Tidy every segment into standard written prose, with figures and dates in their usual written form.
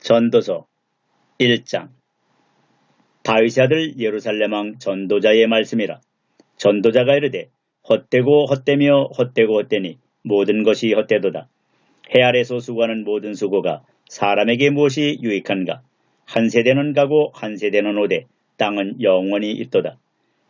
전도서 1장. 다윗의 아들 예루살렘 왕 전도자의 말씀이라. 전도자가 이르되 헛되고 헛되며 헛되고 헛되니 모든 것이 헛되도다. 해 아래서 수고하는 모든 수고가 사람에게 무엇이 유익한가? 한 세대는 가고 한 세대는 오되 땅은 영원히 있도다.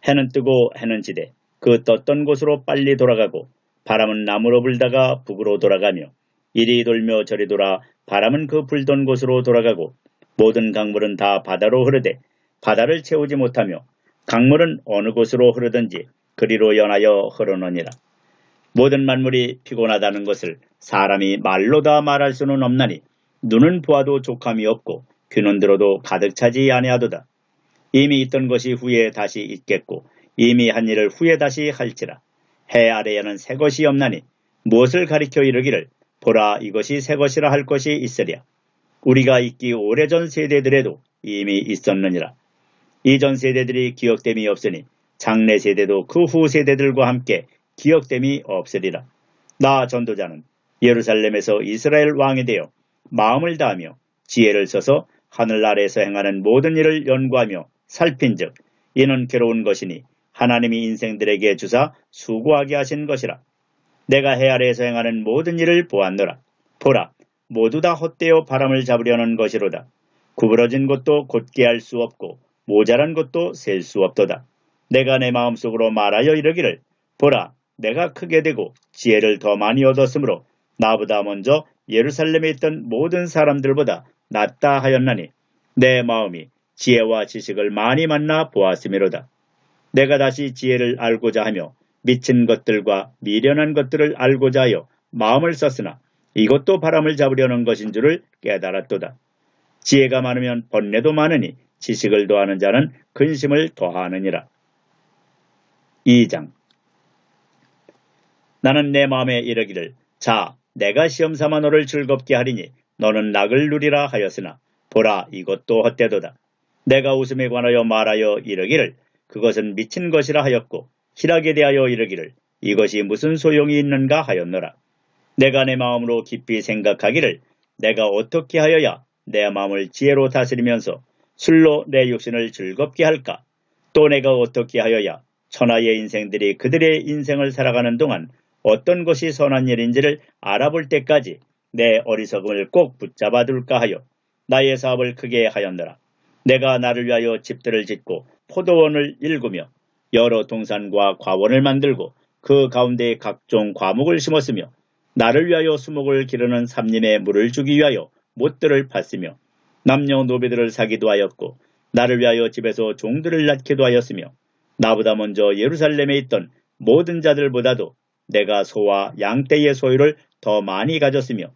해는 뜨고 해는 지되 그 떴던 곳으로 빨리 돌아가고 바람은 남으로 불다가 북으로 돌아가며 이리 돌며 저리 돌아 바람은 그 불던 곳으로 돌아가고 모든 강물은 다 바다로 흐르되 바다를 채우지 못하며 강물은 어느 곳으로 흐르든지 그리로 연하여 흐르느니라. 모든 만물이 피곤하다는 것을 사람이 말로 다 말할 수는 없나니 눈은 보아도 족함이 없고 귀는 들어도 가득 차지 아니하도다. 이미 있던 것이 후에 다시 있겠고 이미 한 일을 후에 다시 할지라. 해 아래에는 새 것이 없나니 무엇을 가리켜 이르기를 보라 이것이 새 것이라 할 것이 있으랴. 우리가 있기 오래전 세대들에도 이미 있었느니라. 이전 세대들이 기억됨이 없으니 장래 세대도 그 후 세대들과 함께 기억됨이 없으리라. 나 전도자는 예루살렘에서 이스라엘 왕이 되어 마음을 다하며 지혜를 써서 하늘 아래에서 행하는 모든 일을 연구하며 살핀즉 이는 괴로운 것이니 하나님이 인생들에게 주사 수고하게 하신 것이라. 내가 해 아래에서 행하는 모든 일을 보았노라. 보라 모두 다 헛되어 바람을 잡으려는 것이로다. 구부러진 것도 곧게 할 수 없고 모자란 것도 셀 수 없도다. 내가 내 마음속으로 말하여 이르기를 보라 내가 크게 되고 지혜를 더 많이 얻었으므로 나보다 먼저 예루살렘에 있던 모든 사람들보다 낫다 하였나니 내 마음이 지혜와 지식을 많이 만나 보았음이로다. 내가 다시 지혜를 알고자 하며 미친 것들과 미련한 것들을 알고자 하여 마음을 썼으나 이것도 바람을 잡으려는 것인 줄을 깨달았도다. 지혜가 많으면 번뇌도 많으니 지식을 더하는 자는 근심을 더하느니라. 2장. 나는 내 마음에 이르기를 자 내가 시험삼아 너를 즐겁게 하리니 너는 낙을 누리라 하였으나 보라 이것도 헛되도다. 내가 웃음에 관하여 말하여 이르기를 그것은 미친 것이라 하였고 희락에 대하여 이르기를 이것이 무슨 소용이 있는가 하였노라. 내가 내 마음으로 깊이 생각하기를 내가 어떻게 하여야 내 마음을 지혜로 다스리면서 술로 내 육신을 즐겁게 할까? 또 내가 어떻게 하여야 천하의 인생들이 그들의 인생을 살아가는 동안 어떤 것이 선한 일인지를 알아볼 때까지 내 어리석음을 꼭 붙잡아 둘까 하여 나의 사업을 크게 하였노라. 내가 나를 위하여 집들을 짓고 포도원을 일구며 여러 동산과 과원을 만들고 그 가운데 각종 과목을 심었으며 나를 위하여 수목을 기르는 삼림에 물을 주기 위하여 못들을 팠으며 남녀노비들을 사기도 하였고 나를 위하여 집에서 종들을 낳기도 하였으며 나보다 먼저 예루살렘에 있던 모든 자들보다도 내가 소와 양떼의 소유를 더 많이 가졌으며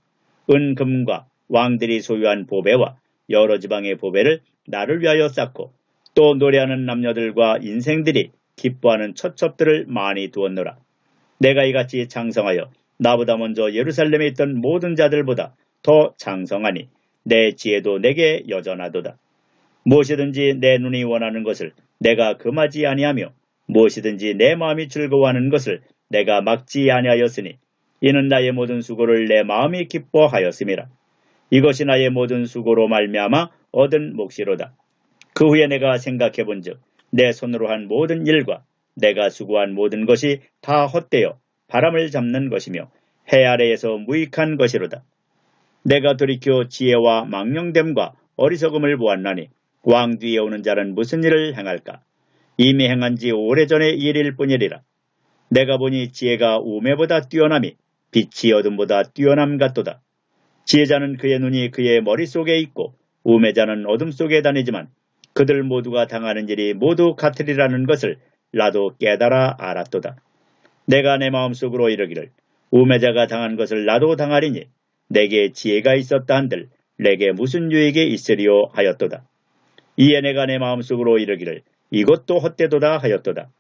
은금과 왕들이 소유한 보배와 여러 지방의 보배를 나를 위하여 쌓고 또 노래하는 남녀들과 인생들이 기뻐하는 처첩들을 많이 두었노라. 내가 이같이 장성하여 나보다 먼저 예루살렘에 있던 모든 자들보다 더 장성하니 내 지혜도 내게 여전하도다. 무엇이든지 내 눈이 원하는 것을 내가 금하지 아니하며 무엇이든지 내 마음이 즐거워하는 것을 내가 막지 아니하였으니 이는 나의 모든 수고를 내 마음이 기뻐하였음이라. 이것이 나의 모든 수고로 말미암아 얻은 몫이로다. 그 후에 내가 생각해 본즉 내 손으로 한 모든 일과 내가 수고한 모든 것이 다 헛되어 바람을 잡는 것이며 해 아래에서 무익한 것이로다. 내가 돌이켜 지혜와 망령됨과 어리석음을 보았나니 왕 뒤에 오는 자는 무슨 일을 행할까? 이미 행한 지 오래전의 일일 뿐이리라. 내가 보니 지혜가 우매보다 뛰어남이 빛이 어둠보다 뛰어남 같도다. 지혜자는 그의 눈이 그의 머릿속에 있고 우매자는 어둠 속에 다니지만 그들 모두가 당하는 일이 모두 같으리라는 것을 나도 깨달아 알았도다. 내가 내 마음속으로 이르기를 우매자가 당한 것을 나도 당하리니 내게 지혜가 있었다 한들 내게 무슨 유익이 있으리요 하였도다. 이에 내가 내 마음속으로 이르기를 이것도 헛되도다 하였도다.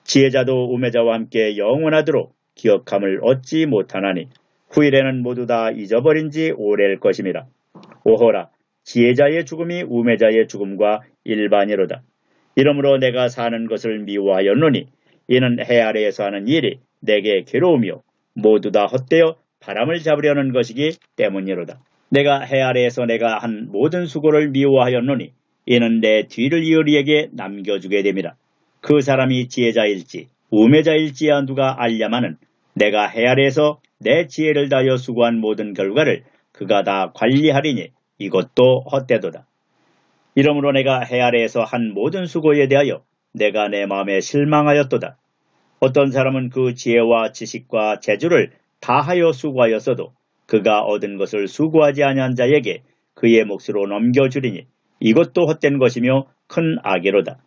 지혜자도 우매자와 함께 영원하도록 기억함을 얻지 못하나니 후일에는 모두 다 잊어버린 지 오래일 것임이라. 오호라 지혜자의 죽음이 우매자의 죽음과 일반이로다. 이러므로 내가 사는 것을 미워하였노니 이는 해 아래에서 하는 일이 내게 괴로우며 모두 다 헛되어 바람을 잡으려는 것이기 때문이로다. 내가 해 아래에서 내가 한 모든 수고를 미워하였노니 이는 내 뒤를 이으리에게 남겨주게 됨이라. 그 사람이 지혜자일지 우매자일지야 누가 알랴마는 내가 해 아래에서 내 지혜를 다하여 수고한 모든 결과를 그가 다 관리하리니 이것도 헛되도다. 이러므로 내가 해 아래에서 한 모든 수고에 대하여 내가 내 마음에 실망하였도다. 어떤 사람은 그 지혜와 지식과 재주를 다하여 수고하였어도 그가 얻은 것을 수고하지 아니한 자에게 그의 몫으로 넘겨주리니 이것도 헛된 것이며 큰 악이로다.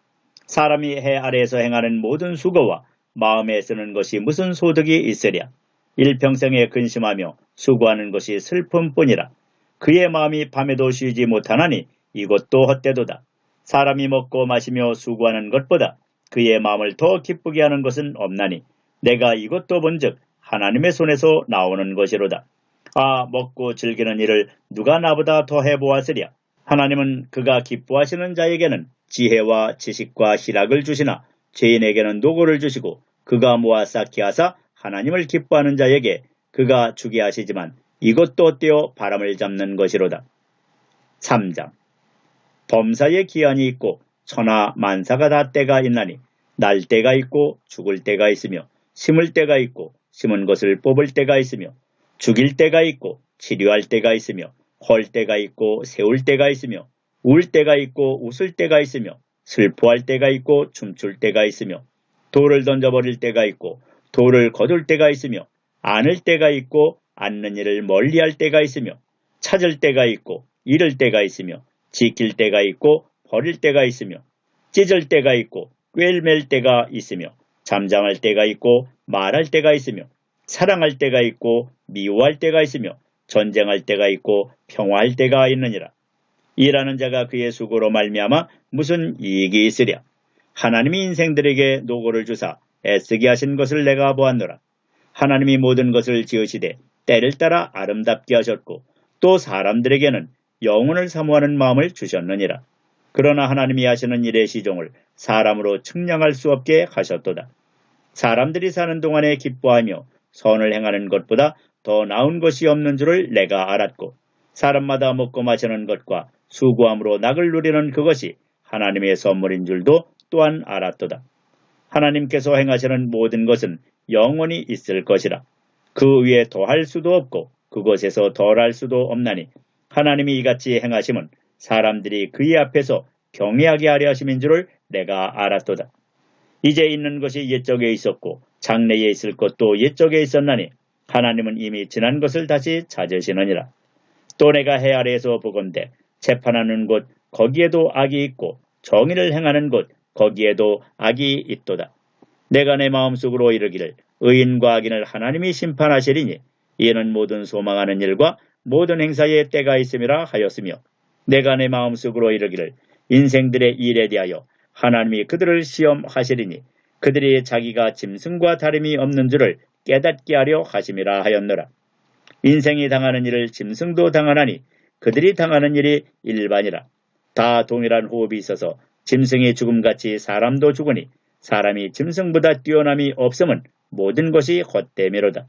사람이 해 아래에서 행하는 모든 수고와 마음에 쓰는 것이 무슨 소득이 있으랴. 일평생에 근심하며 수고하는 것이 슬픔뿐이라. 그의 마음이 밤에도 쉬지 못하나니 이것도 헛되도다. 사람이 먹고 마시며 수고하는 것보다 그의 마음을 더 기쁘게 하는 것은 없나니 내가 이것도 본즉 하나님의 손에서 나오는 것이로다. 아, 먹고 즐기는 일을 누가 나보다 더 해보았으랴. 하나님은 그가 기뻐하시는 자에게는 지혜와 지식과 희락을 주시나 죄인에게는 노고를 주시고 그가 모아 쌓게 하사 하나님을 기뻐하는 자에게 그가 주게 하시지만 이것도 어때요? 바람을 잡는 것이로다. 3장. 범사에 기한이 있고 천하 만사가 다 때가 있나니 날 때가 있고 죽을 때가 있으며 심을 때가 있고 심은 것을 뽑을 때가 있으며 죽일 때가 있고 치료할 때가 있으며 헐 때가 있고 세울 때가 있으며 울 때가 있고 웃을 때가 있으며 슬퍼할 때가 있고 춤출 때가 있으며 돌을 던져버릴 때가 있고 돌을 거둘 때가 있으며 안을 때가 있고 앉는 일을 멀리할 때가 있으며 찾을 때가 있고 잃을 때가 있으며 지킬 때가 있고 버릴 때가 있으며 찢을 때가 있고 꿰맬 때가 있으며 잠잠할 때가 있고 말할 때가 있으며 사랑할 때가 있고 미워할 때가 있으며 전쟁할 때가 있고 평화할 때가 있느니라. 일하는 자가 그의 수고로 말미암아 무슨 이익이 있으랴. 하나님이 인생들에게 노고를 주사 애쓰게 하신 것을 내가 보았노라. 하나님이 모든 것을 지으시되 때를 따라 아름답게 하셨고 또 사람들에게는 영혼을 사모하는 마음을 주셨느니라. 그러나 하나님이 하시는 일의 시종을 사람으로 측량할 수 없게 하셨도다. 사람들이 사는 동안에 기뻐하며 선을 행하는 것보다 더 나은 것이 없는 줄을 내가 알았고 사람마다 먹고 마시는 것과 수고함으로 낙을 누리는 그것이 하나님의 선물인 줄도 또한 알았도다. 하나님께서 행하시는 모든 것은 영원히 있을 것이라. 그 위에 더할 수도 없고 그것에서 덜할 수도 없나니 하나님이 이같이 행하심은 사람들이 그의 앞에서 경외하게 하려 하심인 줄을 내가 알았도다. 이제 있는 것이 옛적에 있었고 장래에 있을 것도 옛적에 있었나니 하나님은 이미 지난 것을 다시 찾으시느니라. 또 내가 해 아래에서 보건대 재판하는 곳 거기에도 악이 있고 정의를 행하는 곳 거기에도 악이 있도다. 내가 내 마음속으로 이르기를 의인과 악인을 하나님이 심판하시리니 이는 모든 소망하는 일과 모든 행사에 때가 있음이라 하였으며 내가 내 마음속으로 이르기를 인생들의 일에 대하여 하나님이 그들을 시험하시리니 그들이 자기가 짐승과 다름이 없는 줄을 깨닫게 하려 하심이라 하였노라. 인생이 당하는 일을 짐승도 당하나니 그들이 당하는 일이 일반이라. 다 동일한 호흡이 있어서 짐승이 죽음같이 사람도 죽으니 사람이 짐승보다 뛰어남이 없음은 모든 것이 헛되미로다.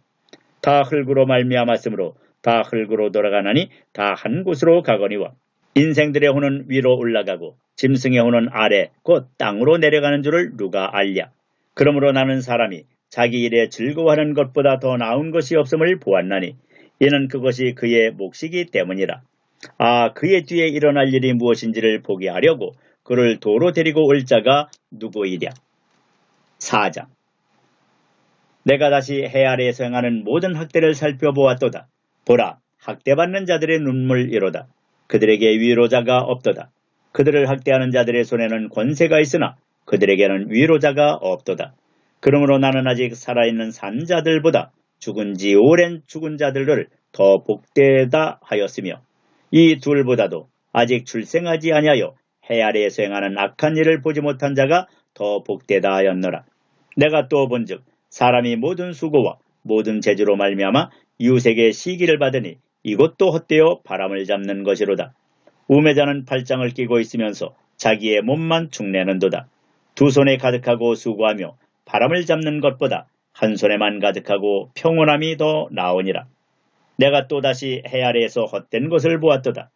다 흙으로 말미암았으므로 다 흙으로 돌아가나니 다 한 곳으로 가거니와 인생들의 혼은 위로 올라가고 짐승의 혼은 아래 곧 땅으로 내려가는 줄을 누가 알랴. 그러므로 나는 사람이 자기 일에 즐거워하는 것보다 더 나은 것이 없음을 보았나니 이는 그것이 그의 몫이기 때문이라. 아, 그의 뒤에 일어날 일이 무엇인지를 보게 하려고 그를 도로 데리고 올 자가 누구이랴. 4장. 내가 다시 해 아래에서 행하는 모든 학대를 살펴보았도다. 보라, 학대받는 자들의 눈물이로다. 그들에게 위로자가 없도다. 그들을 학대하는 자들의 손에는 권세가 있으나 그들에게는 위로자가 없도다. 그러므로 나는 아직 살아있는 산 자들보다 죽은 지 오랜 죽은 자들을 더 복되다 하였으며 이 둘보다도 아직 출생하지 아니하여 해 아래에서 행하는 악한 일을 보지 못한 자가 더 복되다 하였노라. 내가 또 본즉 사람이 모든 수고와 모든 재주로 말미암아 이웃에게 시기를 받으니 이것도 헛되어 바람을 잡는 것이로다. 우매자는 팔짱을 끼고 있으면서 자기의 몸만 축내는도다. 두 손에 가득하고 수고하며 바람을 잡는 것보다 한 손에만 가득하고 평온함이 더 나으니라. 내가 또다시 해 아래에서 헛된 것을 보았도다.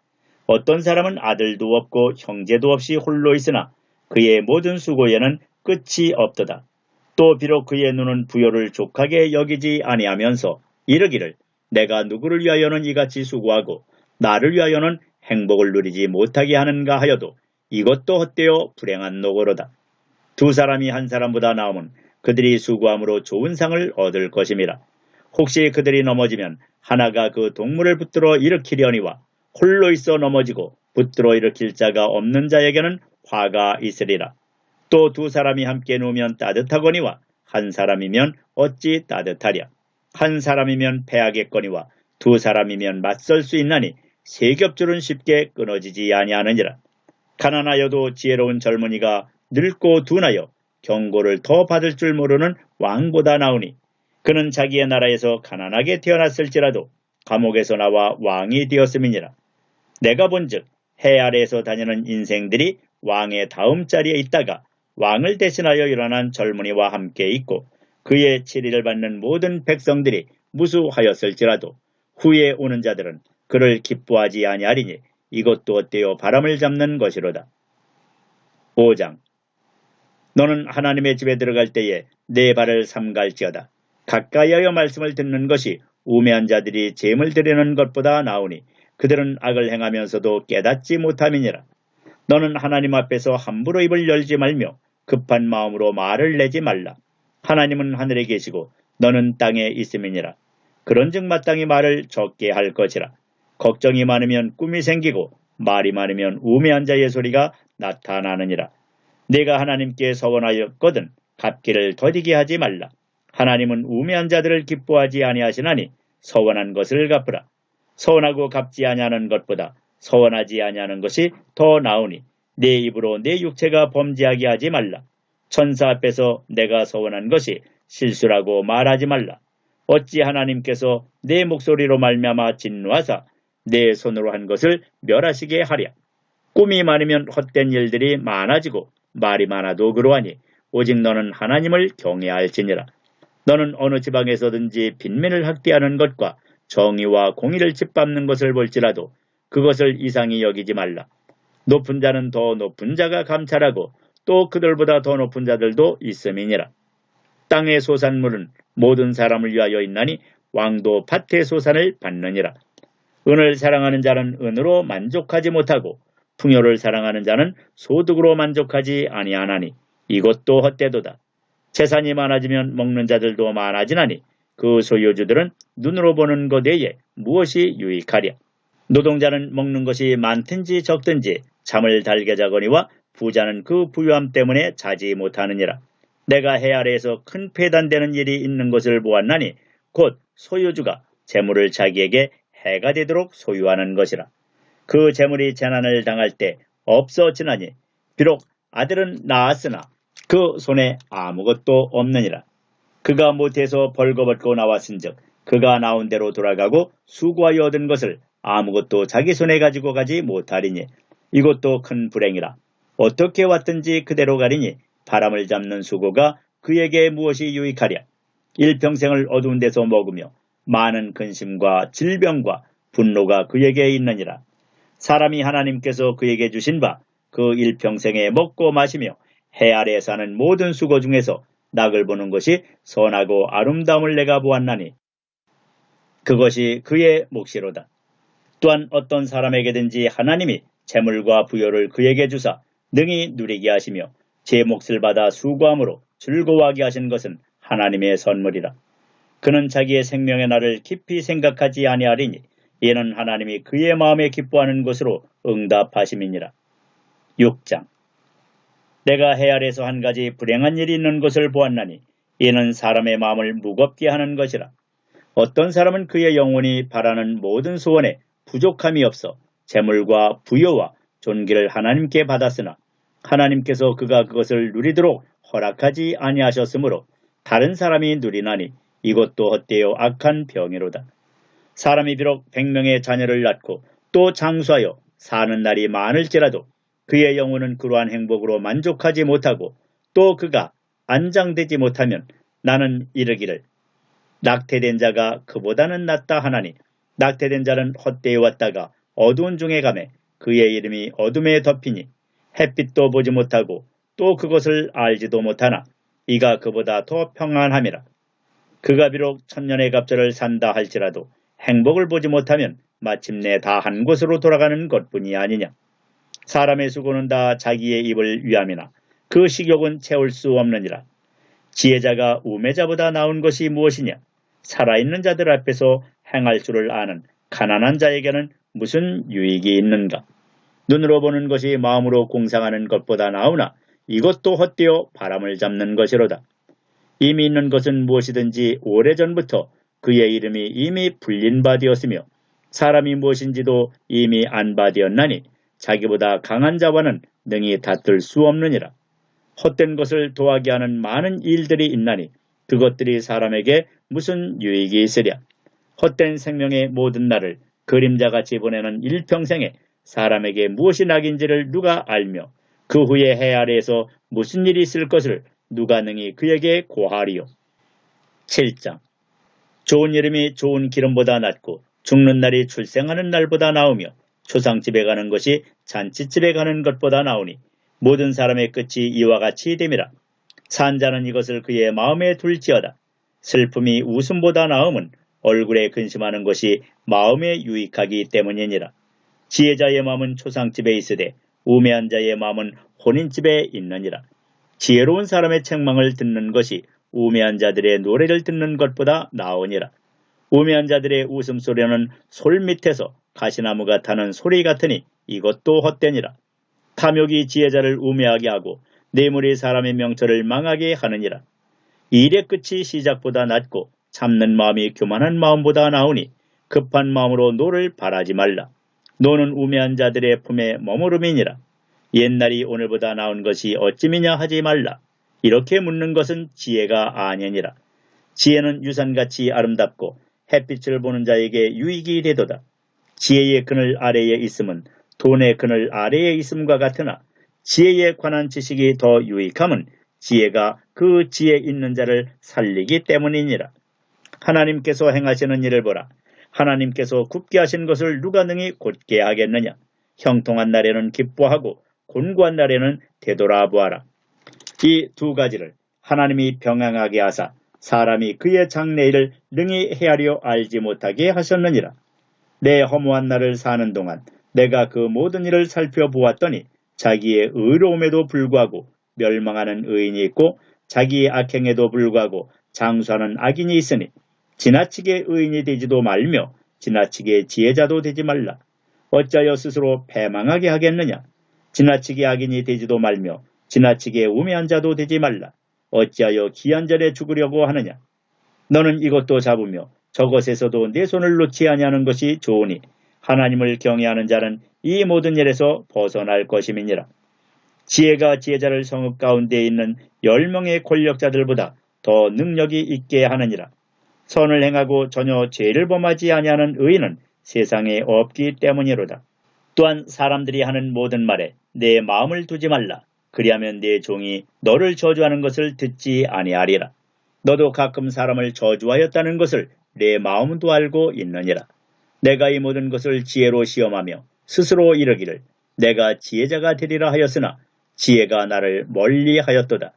어떤 사람은 아들도 없고 형제도 없이 홀로 있으나 그의 모든 수고에는 끝이 없도다. 또 비록 그의 눈은 부요를 족하게 여기지 아니하면서 이르기를 내가 누구를 위하여는 이같이 수고하고 나를 위하여는 행복을 누리지 못하게 하는가 하여도 이것도 헛되어 불행한 노고로다. 두 사람이 한 사람보다 나으면 그들이 수고함으로 좋은 상을 얻을 것임이라. 혹시 그들이 넘어지면 하나가 그 동물을 붙들어 일으키려니와 홀로 있어 넘어지고 붙들어 일으킬 자가 없는 자에게는 화가 있으리라. 또 두 사람이 함께 누우면 따뜻하거니와 한 사람이면 어찌 따뜻하랴. 한 사람이면 패하겠거니와 두 사람이면 맞설 수 있나니 세 겹줄은 쉽게 끊어지지 아니하느니라. 가난하여도 지혜로운 젊은이가 늙고 둔하여 경고를 더 받을 줄 모르는 왕보다 나으니 그는 자기의 나라에서 가난하게 태어났을지라도 감옥에서 나와 왕이 되었음이니라. 내가 본즉 해 아래에서 다니는 인생들이 왕의 다음 자리에 있다가 왕을 대신하여 일어난 젊은이와 함께 있고 그의 치리를 받는 모든 백성들이 무수하였을지라도 후에 오는 자들은 그를 기뻐하지 아니하리니 이것도 어때요 바람을 잡는 것이로다. 5장. 너는 하나님의 집에 들어갈 때에 내 발을 삼갈지어다. 가까이하여 말씀을 듣는 것이 우매한 자들이 재물 드리는 것보다 나으니 그들은 악을 행하면서도 깨닫지 못함이니라. 너는 하나님 앞에서 함부로 입을 열지 말며 급한 마음으로 말을 내지 말라. 하나님은 하늘에 계시고 너는 땅에 있음이니라. 그런즉 마땅히 말을 적게 할 것이라. 걱정이 많으면 꿈이 생기고 말이 많으면 우매한 자의 소리가 나타나느니라. 네가 하나님께 서원하였거든 갚기를 더디게 하지 말라. 하나님은 우매한 자들을 기뻐하지 아니하시나니 서원한 것을 갚으라. 서원하고 갚지 아니하는 것보다 서원하지 아니하는 것이 더 나으니 내 입으로 내 육체가 범죄하게 하지 말라. 천사 앞에서 내가 서원한 것이 실수라고 말하지 말라. 어찌 하나님께서 내 목소리로 말미암아 진노하사 내 손으로 한 것을 멸하시게 하랴. 꿈이 많으면 헛된 일들이 많아지고 말이 많아도 그러하니 오직 너는 하나님을 경외해야 할지니라. 너는 어느 지방에서든지 빈민을 학대하는 것과 정의와 공의를 짓밟는 것을 볼지라도 그것을 이상히 여기지 말라. 높은 자는 더 높은 자가 감찰하고 또 그들보다 더 높은 자들도 있음이니라. 땅의 소산물은 모든 사람을 위하여 있나니 왕도 밭의 소산을 받느니라. 은을 사랑하는 자는 은으로 만족하지 못하고 풍요를 사랑하는 자는 소득으로 만족하지 아니하나니 이것도 헛되도다. 재산이 많아지면 먹는 자들도 많아지나니 그 소유주들은 눈으로 보는 것 외에 무엇이 유익하랴. 노동자는 먹는 것이 많든지 적든지 잠을 달게 자거니와 부자는 그 부유함 때문에 자지 못하느니라. 내가 해 아래에서 큰 폐단되는 일이 있는 것을 보았나니 곧 소유주가 재물을 자기에게 해가 되도록 소유하는 것이라. 그 재물이 재난을 당할 때 없어지나니 비록 아들은 낳았으나 그 손에 아무것도 없느니라. 그가 못해서 벌거벗고 나왔은즉 그가 나온 대로 돌아가고 수고하여 얻은 것을 아무것도 자기 손에 가지고 가지 못하리니 이것도 큰 불행이라. 어떻게 왔든지 그대로 가리니 바람을 잡는 수고가 그에게 무엇이 유익하랴. 일평생을 어두운 데서 먹으며 많은 근심과 질병과 분노가 그에게 있느니라. 사람이 하나님께서 그에게 주신 바 그 일평생에 먹고 마시며 해 아래에 사는 모든 수고 중에서 낙을 보는 것이 선하고 아름다움을 내가 보았나니 그것이 그의 몫이로다. 또한 어떤 사람에게든지 하나님이 재물과 부여를 그에게 주사 능히 누리게 하시며 제 몫을 받아 수고함으로 즐거워하게 하신 것은 하나님의 선물이라. 그는 자기의 생명의 날을 깊이 생각하지 아니하리니 이는 하나님이 그의 마음에 기뻐하는 것으로 응답하심이니라. 6장. 내가 해 아래에서 한 가지 불행한 일이 있는 것을 보았나니 이는 사람의 마음을 무겁게 하는 것이라. 어떤 사람은 그의 영혼이 바라는 모든 소원에 부족함이 없어 재물과 부여와 존귀를 하나님께 받았으나 하나님께서 그가 그것을 누리도록 허락하지 아니하셨으므로 다른 사람이 누리나니 이것도 헛되어 악한 병이로다. 사람이 비록 100명의 자녀를 낳고 또 장수하여 사는 날이 많을지라도 그의 영혼은 그러한 행복으로 만족하지 못하고 또 그가 안장되지 못하면 나는 이르기를 낙태된 자가 그보다는 낫다 하나니 낙태된 자는 헛되이 왔다가 어두운 중에 가매 그의 이름이 어둠에 덮이니 햇빛도 보지 못하고 또 그것을 알지도 못하나 이가 그보다 더 평안함이라. 그가 비록 천년의 갑절을 산다 할지라도 행복을 보지 못하면 마침내 다 한 곳으로 돌아가는 것뿐이 아니냐. 사람의 수고는 다 자기의 입을 위함이나 그 식욕은 채울 수 없느니라. 지혜자가 우매자보다 나은 것이 무엇이냐. 살아있는 자들 앞에서 행할 줄을 아는 가난한 자에게는 무슨 유익이 있는가. 눈으로 보는 것이 마음으로 공상하는 것보다 나으나 이것도 헛되어 바람을 잡는 것이로다. 이미 있는 것은 무엇이든지 오래전부터 그의 이름이 이미 불린 바 되었으며 사람이 무엇인지도 이미 안 바 되었나니 자기보다 강한 자와는 능히 다툴 수 없느니라. 헛된 것을 도하게 하는 많은 일들이 있나니 그것들이 사람에게 무슨 유익이 있으랴. 헛된 생명의 모든 날을 그림자같이 보내는 일평생에 사람에게 무엇이 낙인지를 누가 알며 그 후에 해 아래에서 무슨 일이 있을 것을 누가 능히 그에게 고하리요. 7장. 좋은 이름이 좋은 기름보다 낫고 죽는 날이 출생하는 날보다 나으며 초상집에 가는 것이 잔치집에 가는 것보다 나으니 모든 사람의 끝이 이와 같이 됨이라. 산 자는 이것을 그의 마음에 둘지어다. 슬픔이 웃음보다 나음은 얼굴에 근심하는 것이 마음에 유익하기 때문이니라. 지혜자의 마음은 초상집에 있으되 우매한 자의 마음은 혼인집에 있느니라. 지혜로운 사람의 책망을 듣는 것이 우매한 자들의 노래를 듣는 것보다 나으니라. 우매한 자들의 웃음소리는 솔 밑에서 가시나무가 타는 소리 같으니 이것도 헛되니라. 탐욕이 지혜자를 우매하게 하고 뇌물이 사람의 명철을 망하게 하느니라. 일의 끝이 시작보다 낫고 참는 마음이 교만한 마음보다 나으니 급한 마음으로 노를 바라지 말라. 노는 우매한 자들의 품에 머무름이니라. 옛날이 오늘보다 나은 것이 어찌미냐 하지 말라. 이렇게 묻는 것은 지혜가 아니니라. 지혜는 유산같이 아름답고 햇빛을 보는 자에게 유익이 되도다. 지혜의 그늘 아래에 있음은 돈의 그늘 아래에 있음과 같으나 지혜에 관한 지식이 더 유익함은 지혜가 그 지혜 있는 자를 살리기 때문이니라. 하나님께서 행하시는 일을 보라. 하나님께서 굽게 하신 것을 누가 능히 곧게 하겠느냐. 형통한 날에는 기뻐하고 곤고한 날에는 되돌아보아라. 이 두 가지를 하나님이 병행하게 하사 사람이 그의 장래일을 능히 헤아려 알지 못하게 하셨느니라. 내 허무한 날을 사는 동안 내가 그 모든 일을 살펴보았더니 자기의 의로움에도 불구하고 멸망하는 의인이 있고 자기의 악행에도 불구하고 장수하는 악인이 있으니 지나치게 의인이 되지도 말며 지나치게 지혜자도 되지 말라. 어찌하여 스스로 패망하게 하겠느냐. 지나치게 악인이 되지도 말며 지나치게 우매한 자도 되지 말라. 어찌하여 기한 전에 죽으려고 하느냐. 너는 이것도 잡으며 저것에서도 내 손을 놓지 아니하는 것이 좋으니 하나님을 경외하는 자는 이 모든 일에서 벗어날 것임이니라. 지혜가 지혜자를 성읍 가운데 있는 10명의 권력자들보다 더 능력이 있게 하느니라. 선을 행하고 전혀 죄를 범하지 아니하는 의인은 세상에 없기 때문이로다. 또한 사람들이 하는 모든 말에 내 마음을 두지 말라. 그리하면 내 종이 너를 저주하는 것을 듣지 아니하리라. 너도 가끔 사람을 저주하였다는 것을 내 마음도 알고 있느니라. 내가 이 모든 것을 지혜로 시험하며 스스로 이르기를 내가 지혜자가 되리라 하였으나 지혜가 나를 멀리 하였도다.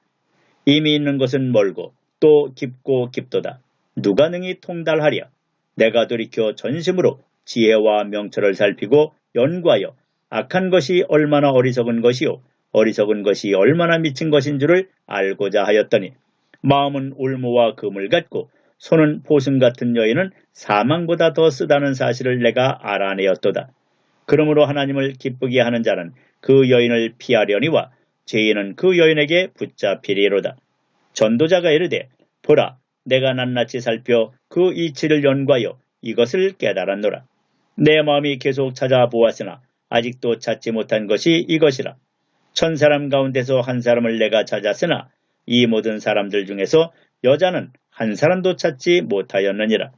이미 있는 것은 멀고 또 깊고 깊도다. 누가 능히 통달하랴. 내가 돌이켜 전심으로 지혜와 명철을 살피고 연구하여 악한 것이 얼마나 어리석은 것이요 어리석은 것이 얼마나 미친 것인 줄을 알고자 하였더니 마음은 올무와 금을 같고 손은 보승 같은 여인은 사망보다 더 쓰다는 사실을 내가 알아내었도다. 그러므로 하나님을 기쁘게 하는 자는 그 여인을 피하려니와 죄인은 그 여인에게 붙잡히리로다. 전도자가 이르되 보라 내가 낱낱이 살펴 그 이치를 연구하여 이것을 깨달았노라. 내 마음이 계속 찾아보았으나 아직도 찾지 못한 것이 이것이라. 1000사람 가운데서 한 사람을 내가 찾았으나 이 모든 사람들 중에서 여자는 한 사람도 찾지 못하였느니라.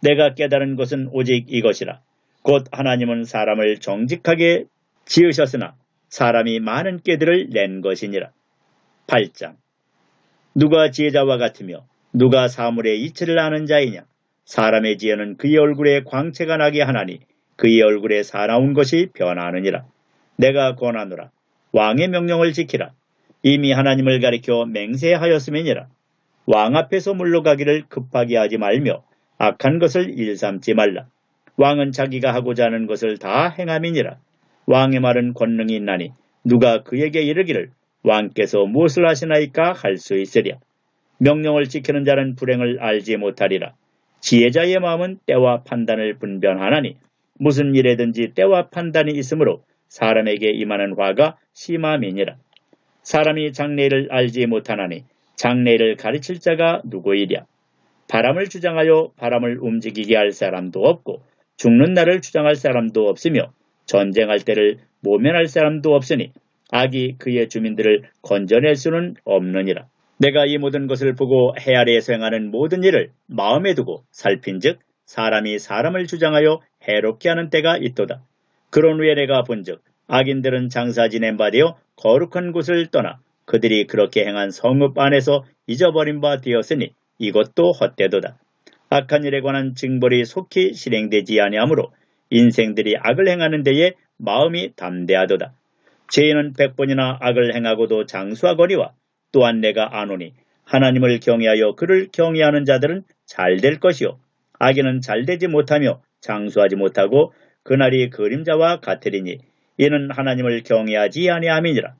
내가 깨달은 것은 오직 이것이라. 곧 하나님은 사람을 정직하게 지으셨으나 사람이 많은 꾀들을 낸 것이니라. 8장. 누가 지혜자와 같으며 누가 사물의 이치를 아는 자이냐. 사람의 지혜는 그의 얼굴에 광채가 나게 하나니 그의 얼굴에 사나운 것이 변하느니라. 내가 권하노라. 왕의 명령을 지키라. 이미 하나님을 가리켜 맹세하였음이니라. 왕 앞에서 물러가기를 급하게 하지 말며 악한 것을 일삼지 말라. 왕은 자기가 하고자 하는 것을 다 행함이니라. 왕의 말은 권능이 있나니 누가 그에게 이르기를 왕께서 무엇을 하시나이까 할 수 있으랴. 명령을 지키는 자는 불행을 알지 못하리라. 지혜자의 마음은 때와 판단을 분별하나니 무슨 일에든지 때와 판단이 있으므로 사람에게 임하는 화가 심함이니라. 사람이 장래일을 알지 못하나니 장래일을 가르칠 자가 누구이랴. 바람을 주장하여 바람을 움직이게 할 사람도 없고 죽는 날을 주장할 사람도 없으며 전쟁할 때를 모면할 사람도 없으니 악이 그의 주민들을 건져낼 수는 없느니라. 내가 이 모든 것을 보고 해 아래에서 행하는 모든 일을 마음에 두고 살핀즉 사람이 사람을 주장하여 해롭게 하는 때가 있도다. 그런 후에 내가 본즉 악인들은 장사 지낸 바 되어 거룩한 곳을 떠나 그들이 그렇게 행한 성읍 안에서 잊어버린 바 되었으니 이것도 헛되도다. 악한 일에 관한 징벌이 속히 실행되지 아니하므로 인생들이 악을 행하는 데에 마음이 담대하도다. 죄인은 100번이나 악을 행하고도 장수하거니와 또한 내가 아노니 하나님을 경외하여 그를 경외하는 자들은 잘될 것이요 악인은 잘되지 못하며 장수하지 못하고 그날이 그림자와 같으리니 이는 하나님을 경외하지 아니함이니라.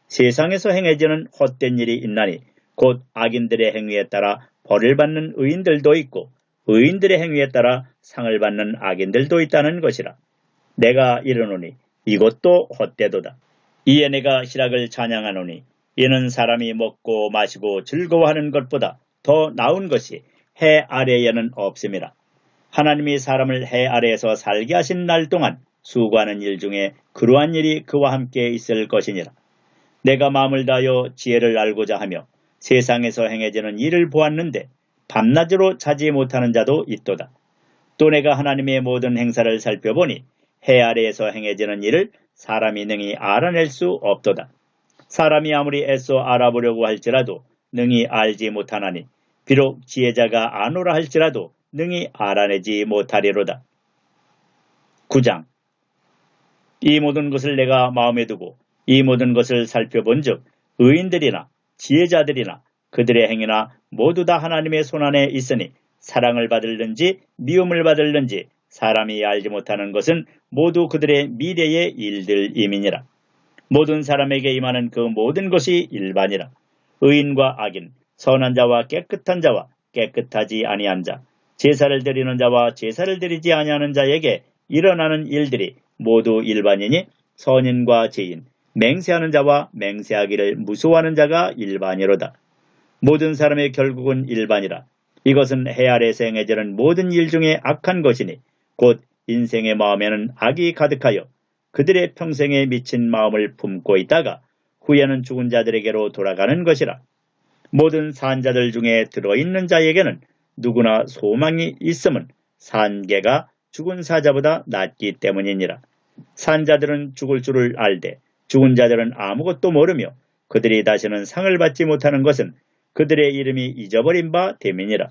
세상에서 행해지는 헛된 일이 있나니 곧 악인들의 행위에 따라 벌을 받는 의인들도 있고 의인들의 행위에 따라 상을 받는 악인들도 있다는 것이라. 내가 이르노니 이것도 헛되도다. 이에 내가 희락을 찬양하노니 이는 사람이 먹고 마시고 즐거워하는 것보다 더 나은 것이 해 아래에는 없음이라. 하나님이 사람을 해 아래에서 살게 하신 날 동안 수고하는 일 중에 그러한 일이 그와 함께 있을 것이니라. 내가 마음을 다하여 지혜를 알고자 하며 세상에서 행해지는 일을 보았는데 밤낮으로 자지 못하는 자도 있도다. 또 내가 하나님의 모든 행사를 살펴보니 해 아래에서 행해지는 일을 사람이 능히 알아낼 수 없도다. 사람이 아무리 애써 알아보려고 할지라도 능히 알지 못하나니 비록 지혜자가 아노라 할지라도 능히 알아내지 못하리로다. 9장. 이 모든 것을 내가 마음에 두고 이 모든 것을 살펴본즉 의인들이나 지혜자들이나 그들의 행위나 모두 다 하나님의 손안에 있으니 사랑을 받을는지 미움을 받을는지 사람이 알지 못하는 것은 모두 그들의 미래의 일들임이니라. 모든 사람에게 임하는 그 모든 것이 일반이라. 의인과 악인, 선한 자와 깨끗한 자와 깨끗하지 아니한 자, 제사를 드리는 자와 제사를 드리지 아니하는 자에게 일어나는 일들이 모두 일반이니 선인과 죄인, 맹세하는 자와 맹세하기를 무서워하는 자가 일반이로다. 모든 사람의 결국은 일반이라. 이것은 해 아래에서 행해지는 모든 일 중에 악한 것이니 곧 인생의 마음에는 악이 가득하여 그들의 평생에 미친 마음을 품고 있다가 후에는 죽은 자들에게로 돌아가는 것이라. 모든 산자들 중에 들어있는 자에게는 누구나 소망이 있음은 산개가 죽은 사자보다 낫기 때문이니라. 산자들은 죽을 줄을 알되 죽은 자들은 아무것도 모르며 그들이 다시는 상을 받지 못하는 것은 그들의 이름이 잊어버린 바 됨이니라.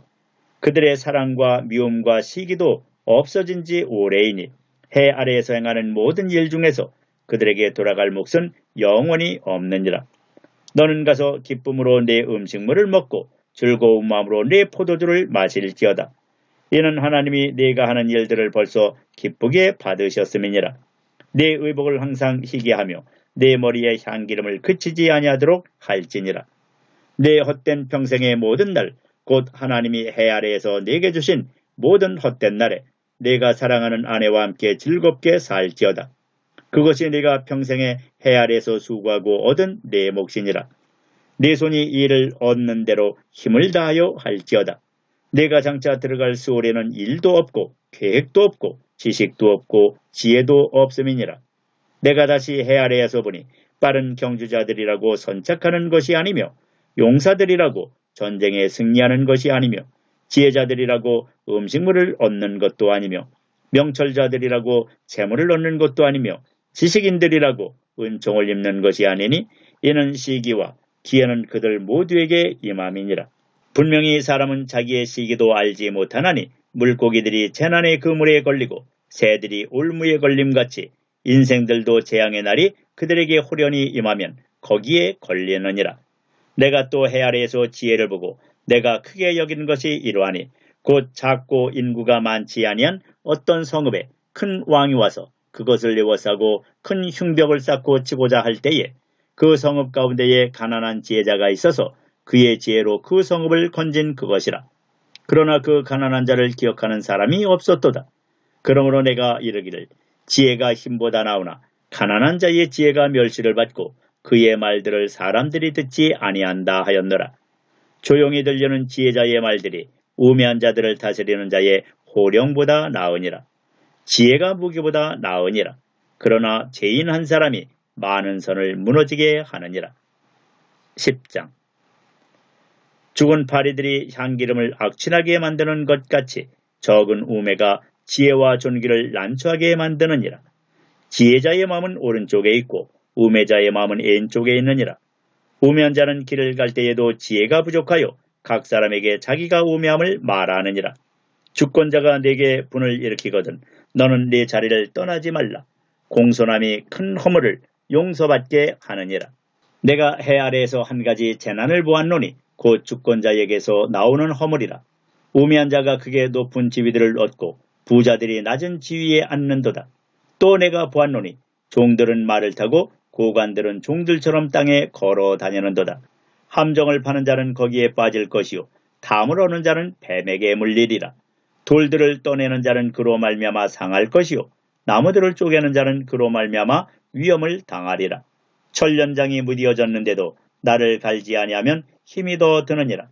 그들의 사랑과 미움과 시기도 없어진 지 오래이니 해 아래에서 행하는 모든 일 중에서 그들에게 돌아갈 몫은 영원히 없느니라. 너는 가서 기쁨으로 내 음식물을 먹고 즐거운 마음으로 내 포도주를 마실지어다. 이는 하나님이 네가 하는 일들을 벌써 기쁘게 받으셨음이니라. 내 의복을 항상 희게 하며 내 머리에 향기름을 그치지 아니하도록 할지니라. 내 헛된 평생의 모든 날 곧 하나님이 해 아래에서 네게 주신 모든 헛된 날에 네가 사랑하는 아내와 함께 즐겁게 살지어다. 그것이 네가 평생에 해 아래에서 수고하고 얻은 내 몫이니라. 네 손이 이 일을 얻는 대로 힘을 다하여 할지어다. 네가 장차 들어갈 수월에는 일도 없고 계획도 없고 지식도 없고 지혜도 없음이니라. 내가 다시 해 아래에서 보니 빠른 경주자들이라고 선착하는 것이 아니며 용사들이라고 전쟁에 승리하는 것이 아니며 지혜자들이라고 음식물을 얻는 것도 아니며 명철자들이라고 재물을 얻는 것도 아니며 지식인들이라고 은총을 입는 것이 아니니 이는 시기와 기회는 그들 모두에게 임함이니라. 분명히 사람은 자기의 시기도 알지 못하나니 물고기들이 재난의 그물에 걸리고 새들이 올무에 걸림같이 인생들도 재앙의 날이 그들에게 호련히 임하면 거기에 걸리느니라. 내가 또 해 아래에서 지혜를 보고 내가 크게 여기는 것이 이러하니 곧 작고 인구가 많지 아니한 어떤 성읍에 큰 왕이 와서 그것을 에워싸고 큰 흉벽을 쌓고 치고자 할 때에 그 성읍 가운데에 가난한 지혜자가 있어서 그의 지혜로 그 성읍을 건진 그것이라. 그러나 그 가난한 자를 기억하는 사람이 없었도다. 그러므로 내가 이르기를 지혜가 힘보다 나오나 가난한 자의 지혜가 멸시를 받고 그의 말들을 사람들이 듣지 아니한다 하였노라. 조용히 들리는 지혜자의 말들이 우매한 자들을 다스리는 자의 호령보다 나으니라. 지혜가 무기보다 나으니라. 그러나 죄인 한 사람이 많은 선을 무너지게 하느니라. 10장. 죽은 파리들이 향기름을 악취나게 만드는 것 같이 적은 우매가 지혜와 존귀를 난처하게 만드느니라. 지혜자의 마음은 오른쪽에 있고 우매자의 마음은 왼쪽에 있느니라. 우매한 자는 길을 갈 때에도 지혜가 부족하여 각 사람에게 자기가 우매함을 말하느니라. 주권자가 네게 분을 일으키거든 너는 네 자리를 떠나지 말라. 공손함이 큰 허물을 용서받게 하느니라. 내가 해 아래에서 한 가지 재난을 보았노니 곧 주권자에게서 나오는 허물이라. 우매한 자가 크게 높은 지위들을 얻고 부자들이 낮은 지위에 앉는도다. 또 내가 보았노니 종들은 말을 타고 고관들은 종들처럼 땅에 걸어 다니는도다. 함정을 파는 자는 거기에 빠질 것이요 탐을 얻는 자는 뱀에게 물리리라. 돌들을 떠내는 자는 그로 말미암아 상할 것이요 나무들을 쪼개는 자는 그로 말미암아 위험을 당하리라. 천련장이 무디어졌는데도 나를 갈지 아니하면 힘이 더 드느니라.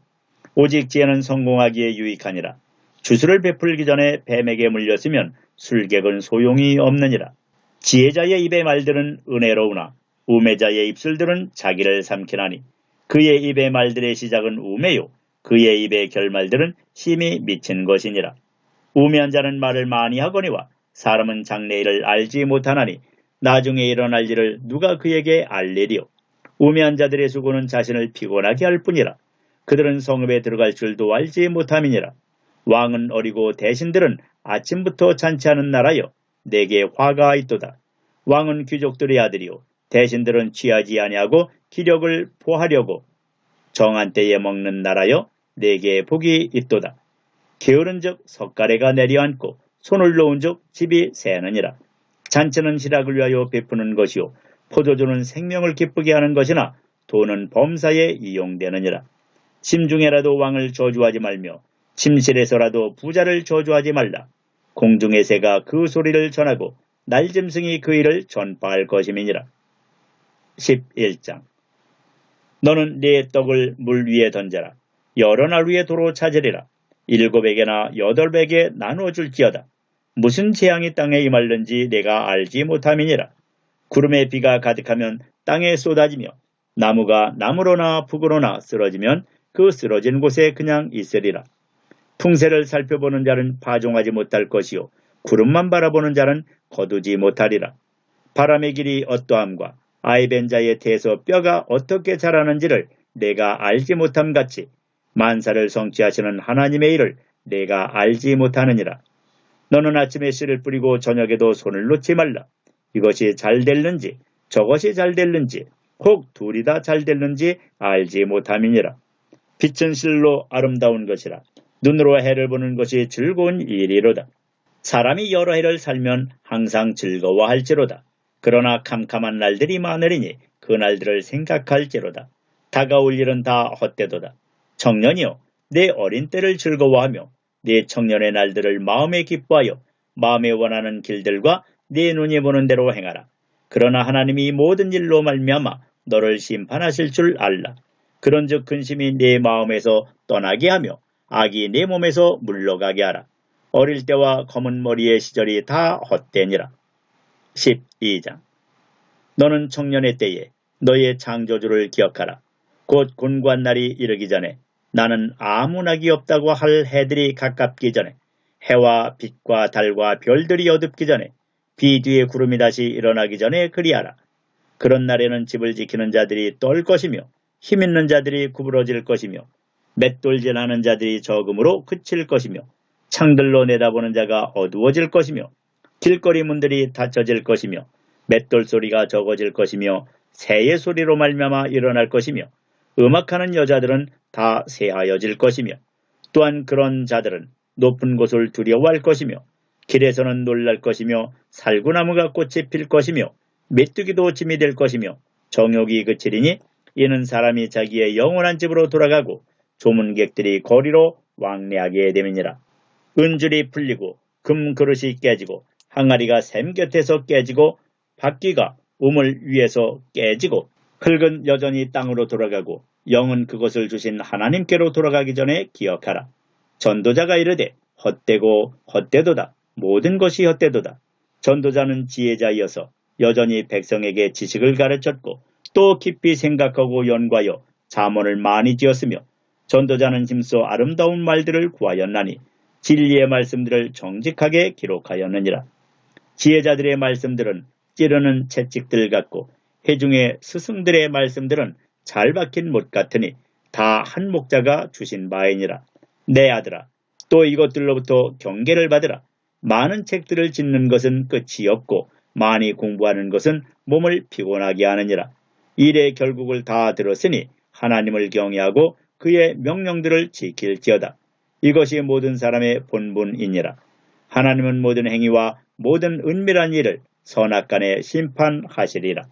오직 지혜는 성공하기에 유익하니라. 주술을 베풀기 전에 뱀에게 물렸으면 술객은 소용이 없느니라. 지혜자의 입의 말들은 은혜로우나 우매자의 입술들은 자기를 삼키나니 그의 입의 말들의 시작은 우매요 그의 입의 결말들은 심히 미친 것이니라. 우매한 자는 말을 많이 하거니와 사람은 장래일을 알지 못하나니 나중에 일어날 일을 누가 그에게 알리리요. 우매한 자들의 수고는 자신을 피곤하게 할 뿐이라. 그들은 성읍에 들어갈 줄도 알지 못함이니라. 왕은 어리고 대신들은 아침부터 잔치하는 나라여 내게 화가 있도다. 왕은 귀족들의 아들이요 대신들은 취하지 아니하고 기력을 보하려고 정한 때에 먹는 나라여 내게 복이 있도다. 게으른즉 석가래가 내려앉고 손을 놓은즉 집이 새느니라. 잔치는 희락을 위하여 베푸는 것이요 포도주는 생명을 기쁘게 하는 것이나 돈은 범사에 이용되느니라. 심중에라도 왕을 저주하지 말며 침실에서라도 부자를 저주하지 말라. 공중의 새가 그 소리를 전하고 날짐승이 그 일을 전파할 것임이니라. 11장. 너는 네 떡을 물 위에 던져라. 여러 날 위에 도로 찾으리라. 7에게나 8에게 나눠줄지어다. 무슨 재앙이 땅에 임할는지 내가 알지 못함이니라. 구름에 비가 가득하면 땅에 쏟아지며 나무가 나무로나 북으로나 쓰러지면 그 쓰러진 곳에 그냥 있으리라. 풍세를 살펴보는 자는 파종하지 못할 것이요 구름만 바라보는 자는 거두지 못하리라. 바람의 길이 어떠함과 아이벤 자의 태에서 뼈가 어떻게 자라는지를 내가 알지 못함 같이 만사를 성취하시는 하나님의 일을 내가 알지 못하느니라. 너는 아침에 씨를 뿌리고 저녁에도 손을 놓지 말라. 이것이 잘 될는지 저것이 잘 될는지 혹 둘이 다 잘 될는지 알지 못함이니라. 빛은 실로 아름다운 것이라. 눈으로 해를 보는 것이 즐거운 일이로다. 사람이 여러 해를 살면 항상 즐거워할지로다. 그러나 캄캄한 날들이 많으리니 그 날들을 생각할지로다. 다가올 일은 다 헛되도다. 청년이여 내 어린 때를 즐거워하며 내 청년의 날들을 마음에 기뻐하여 마음에 원하는 길들과 내 눈이 보는 대로 행하라. 그러나 하나님이 모든 일로 말미암아 너를 심판하실 줄 알라. 그런즉 근심이 내 마음에서 떠나게 하며 악이 내 몸에서 물러가게 하라. 어릴 때와 검은 머리의 시절이 다 헛되니라. 12장. 너는 청년의 때에 너의 창조주를 기억하라. 곧 곤고한 날이 이르기 전에 나는 아무 낙이 없다고 할 해들이 가깝기 전에 해와 빛과 달과 별들이 어둡기 전에 비 뒤에 구름이 다시 일어나기 전에 그리하라. 그런 날에는 집을 지키는 자들이 떨 것이며 힘있는 자들이 구부러질 것이며 맷돌질하는 자들이 적음으로 그칠 것이며 창들로 내다보는 자가 어두워질 것이며 길거리 문들이 닫혀질 것이며 맷돌 소리가 적어질 것이며 새의 소리로 말미암아 일어날 것이며 음악하는 여자들은 다 새하여질 것이며 또한 그런 자들은 높은 곳을 두려워할 것이며 길에서는 놀랄 것이며 살구나무가 꽃이 필 것이며 메뚜기도 짐이 될 것이며 정욕이 그치리니 이는 사람이 자기의 영원한 집으로 돌아가고 조문객들이 거리로 왕래하게 됨이니라. 은줄이 풀리고 금 그릇이 깨지고 항아리가 샘 곁에서 깨지고 바퀴가 우물 위에서 깨지고 흙은 여전히 땅으로 돌아가고 영은 그것을 주신 하나님께로 돌아가기 전에 기억하라. 전도자가 이르되 헛되고 헛되도다. 모든 것이 헛되도다. 전도자는 지혜자이어서 여전히 백성에게 지식을 가르쳤고 또 깊이 생각하고 연구하여 잠언을 많이 지었으며 전도자는 힘써 아름다운 말들을 구하였나니 진리의 말씀들을 정직하게 기록하였느니라. 지혜자들의 말씀들은 찌르는 채찍들 같고 회중의 스승들의 말씀들은 잘 박힌 못 같으니 다 한 목자가 주신 바이니라. 내 아들아, 또 이것들로부터 경계를 받으라. 많은 책들을 짓는 것은 끝이 없고 많이 공부하는 것은 몸을 피곤하게 하느니라. 일의 결국을 다 들었으니 하나님을 경외하고 그의 명령들을 지킬지어다. 이것이 모든 사람의 본분이니라. 하나님은 모든 행위와 모든 은밀한 일을 선악간에 심판하시리라.